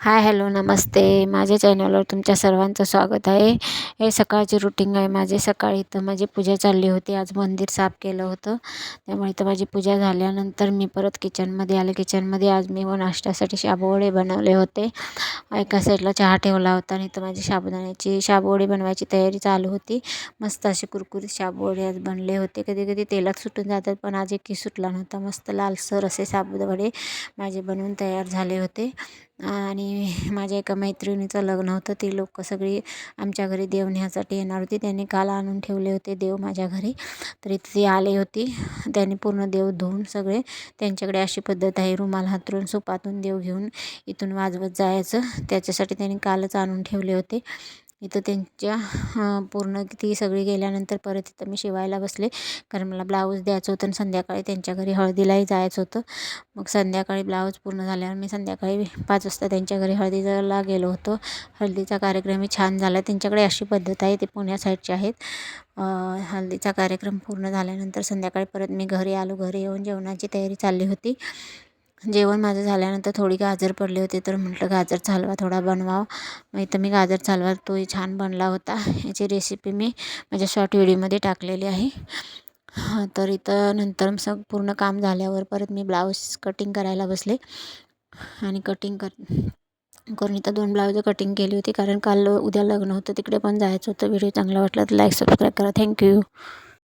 Hi hello नमस्ते. माझ्या चॅनलवर तुमच्या सर्वांचं स्वागत आहे. हे सकाळचे रुटीन आहे माझे. सकाळी इथं माझी पूजा चालली होती. आज मंदिर साफ केलं होतं, त्यामुळे इथं माझी पूजा झाल्यानंतर मी परत किचनमध्ये आले. किचनमध्ये आज मी नाश्त्यासाठी शाबूवडे बनवले होते. एका साईडला चहा ठेवला होता आणि इथं माझी शाबूवडे बनवायची तयारी चालू होती. मस्त असे कुरकुरीत शाबूवडे आज बनले होते. कधी कधी तेलात सुटून जातात, पण आज एकही सुटला नव्हता. मस्त लालसर असे साबूवडे माझे बनवून तयार झाले होते. आणि माझ्या एका मैत्रिणीचं लग्न होतं. ती लोक सगळी आमच्या घरी देव न्यायसाठी येणार होती. त्यांनी काल आणून ठेवले होते देव माझ्या घरी, तरी ती आली होती. त्यांनी पूर्ण देव धुवून सगळे, त्यांच्याकडे अशी पद्धत आहे, रुमाल हातरून सुपातून देव घेऊन इथून वाजवत जायचं. त्याच्यासाठी त्यांनी कालच आणून ठेवले होते. इथं त्यांच्या पूर्ण ती सगळी गेल्यानंतर परत इथं मी शिवायला बसले, कारण मला ब्लाऊज द्यायचं होतं आणि संध्याकाळी त्यांच्या घरी हळदीलाही जायचं होतं. मग संध्याकाळी ब्लाऊज पूर्ण झाल्यावर मी संध्याकाळी 5 वाजता त्यांच्या घरी हळदीला गेलो होतो. हळदीचा कार्यक्रमही छान झाला. त्यांच्याकडे अशी पद्धत आहे, ते पुण्या साईडचे आहेत. हळदीचा कार्यक्रम पूर्ण झाल्यानंतर संध्याकाळी परत मी घरी आलो. घरी येऊन जेवणाची तयारी चालली होती. जेवण माझं झाल्यानंतर थोडी गाजर पडले होते, तर म्हटलं गाजर हलवा थोडा बनवावं. मग इथं मी गाजर हलवा, तोही छान बनला होता. याची रेसिपी मी माझ्या शॉर्ट व्हिडिओमध्ये टाकलेली आहे. तर इथं नंतर पूर्ण काम झाल्यावर परत मी ब्लाऊज कटिंग करायला बसले आणि कटिंग करून इथं 2 ब्लाऊज कटिंग केली होती, कारण काल उद्या लग्न होतं, तिकडे पण जायचं होतं. व्हिडिओ चांगला वाटला तर लाईक सबस्क्राईब करा. थँक्यू.